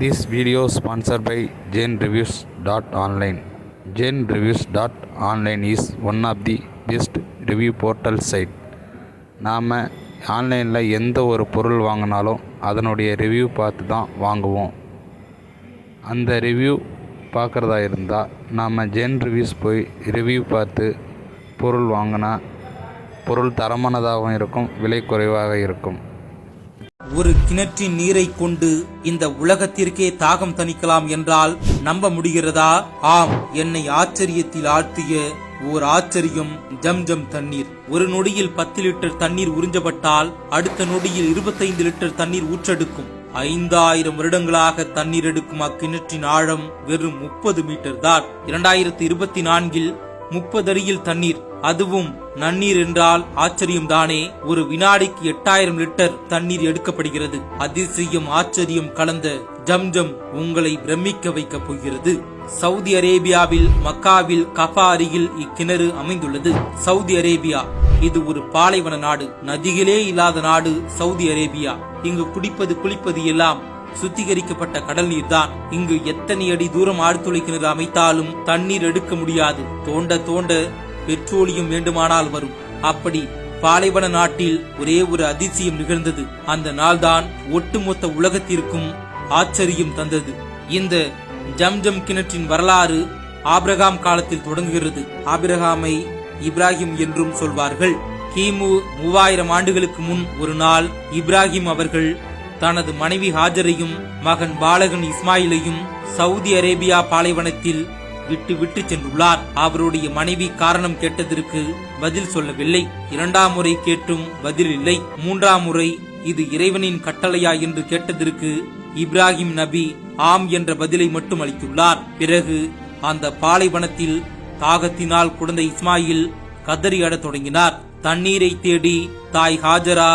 This video sponsored by JainReviews.online. JainReviews.online is one of the best review portal site. நாம் ஆன்லைனில் எந்த ஒரு பொருள் வாங்கினாலும் அதனுடைய ரிவ்யூ பார்த்து தான் வாங்குவோம். அந்த ரிவ்யூ பார்க்குறதா இருந்தால் நாம் ஜென் ரிவ்யூஸ் போய் ரிவ்யூ பார்த்து பொருள் வாங்கினா பொருள் தரமானதாகவும் இருக்கும், விலை குறைவாக இருக்கும். ஒரு கிணற்றின் நீரை கொண்டு இந்த உலகத்திற்கே தாகம் தணிக்கலாம் என்றால் நம்ப முடிகிறதா? ஆம், என்னை ஆச்சரியத்தில் ஆழ்த்திய ஓர் ஆச்சரியம் ஜம்ஜம் தண்ணீர். ஒரு நொடியில் 10 லிட்டர் தண்ணீர் உறிஞ்சப்பட்டால் அடுத்த நொடியில் 25 லிட்டர் தண்ணீர் ஊற்றெடுக்கும். 5000 வருடங்களாக தண்ணீர் எடுக்கும் அக்கிணற்றின் ஆழம் வெறும் 30 மீட்டர் தான். 2024 30 அடியில் தண்ணீர், அதுவும் நன்னீர் என்றால் ஆச்சரியம்தானே. ஒரு வினாடிக்கு 8000 லிட்டர் தண்ணீர் எடுக்கப்படுகிறது. அதிசயம் ஆச்சரியம் கலந்த ஜம்ஜம் உங்களை பிரமிக்க வைக்க போகிறது. சவுதி அரேபியாவில் மக்காவில் கஃபா அருகில் இக்கிணறு அமைந்துள்ளது. சவுதி அரேபியா இது ஒரு பாலைவன நாடு, நதிகளே இல்லாத நாடு சவுதி அரேபியா. இங்கு குளிப்பது எல்லாம் சுத்திகரிக்கப்பட்ட கடல் நீர் தான். இங்கு எத்தனை அடி தூரம் ஆழ்துளை கிணறு அமைத்தாலும் தண்ணீர் எடுக்க முடியாது. தோண்ட தோண்ட பெட்ரோலியம் வேண்டுமானால் வரும். அப்படி பாலைவன நாட்டில் ஒரே ஒரு அதிசயம் நிகழ்ந்தது. அந்த நாள்தான் ஒட்டுமொத்த உலகத்திற்கும் ஆச்சரியம் தந்தது. இந்த ஜம்ஜம் கிணற்றின் வரலாறு ஆபிரகாம் காலத்தில் தொடங்குகிறது. ஆபிரகாமை இப்ராஹிம் என்றும் சொல்வார்கள். கிமு 3000 ஆண்டுகளுக்கு முன் ஒரு நாள் இப்ராஹிம் அவர்கள் தனது மனைவி ஹாஜரையும் மகன் பாலகன் இஸ்மாயிலையும் சவுதி அரேபியா பாலைவனத்தில் விட்டு சென்றுள்ளார். அவருடைய மனைவி காரணம் கேட்டதற்கு பதில் சொல்லவில்லை. 2ஆம் முறை கேட்டும் பதில் இல்லை. 3ஆம் முறை இது இறைவனின் கட்டளையா என்று கேட்டதற்கு இப்ராஹிம் நபி ஆம் என்ற பதிலை மட்டும் அளித்துள்ளார். பிறகு அந்த பாலைவனத்தில் தாகத்தினால் குழந்தை இஸ்மாயில் கதறி அடத் தொடங்கினார். தண்ணீரை தேடி தாய் ஹாஜரா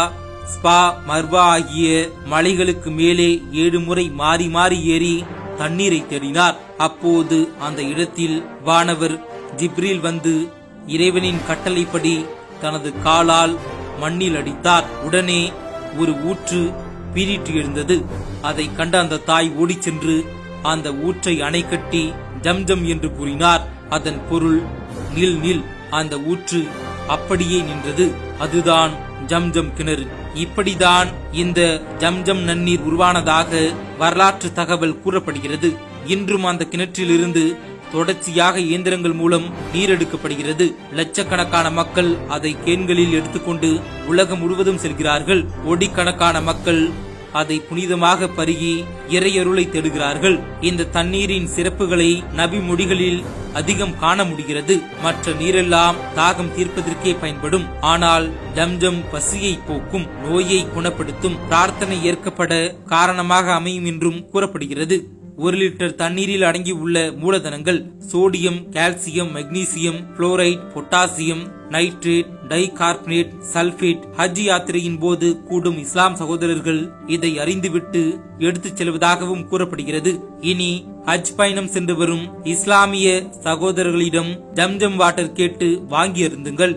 ஸ்பா மர்வா ஆகிய மலைகளுக்கு மேலே 7 முறை மாறி மாறி ஏறி தண்ணீரை தேடினார். அப்போது அந்த இடத்தில் வானவர் ஜிப்ரீல் வந்து இறைவனின் கட்டளைப்படி தனது காலால் மண்ணில் அடித்தார். உடனே ஒரு ஊற்று பீரிட்டு எழுந்தது. அதை கண்ட அந்த தாய் ஓடிச் சென்று அந்த ஊற்றை அணை கட்டி ஜம்ஜம் என்று கூறினார். அதன் பொருள் நில் நில். அந்த ஊற்று அப்படியே நின்றது. அதுதான் ஜம்ஜம் கிணறு. இப்படிதான் இந்த ஜம்ஜம் நன்னீர் உருவானதாக வரலாற்று தகவல் கூறப்படுகிறது. இன்றும் அந்த கிணற்றிலிருந்து தொடர்ச்சியாக இயந்திரங்கள் மூலம் நீர் எடுக்கப்படுகிறது. லட்சக்கணக்கான மக்கள் அதை கேன்களில் எடுத்துக்கொண்டு உலகம் முழுவதும் செல்கிறார்கள். கோடிக்கணக்கான மக்கள் அதை புனிதமாக பருகி இறையருளை தேடுகிறார்கள். இந்த தண்ணீரின் சிறப்புகளை நபி மொழிகளில் அதிகம் காண முடிகிறது. மற்ற நீரெல்லாம் தாகம் தீர்ப்பதற்கே பயன்படும். ஆனால் ஜம்ஜம் பசியை போக்கும், நோயை குணப்படுத்தும், பிரார்த்தனை ஏற்கப்பட காரணமாக அமையும் என்றும் கூறப்படுகிறது. 1 லிட்டர் தண்ணீரில் அடங்கி உள்ள மூலதனங்கள் sodium, calcium, magnesium, fluoride, potassium, nitrate, bicarbonate, sulphate. ஹஜ் யாத்திரையின் போது கூடும் இஸ்லாம் சகோதரர்கள் இதை அறிந்துவிட்டு எடுத்துச் செல்வதாகவும் கூறப்படுகிறது. இனி ஹஜ் பயணம் சென்று வரும் இஸ்லாமிய சகோதரர்களிடம் ஜம்ஜம் வாட்டர் கேட்டு வாங்கி அருந்துங்கள்.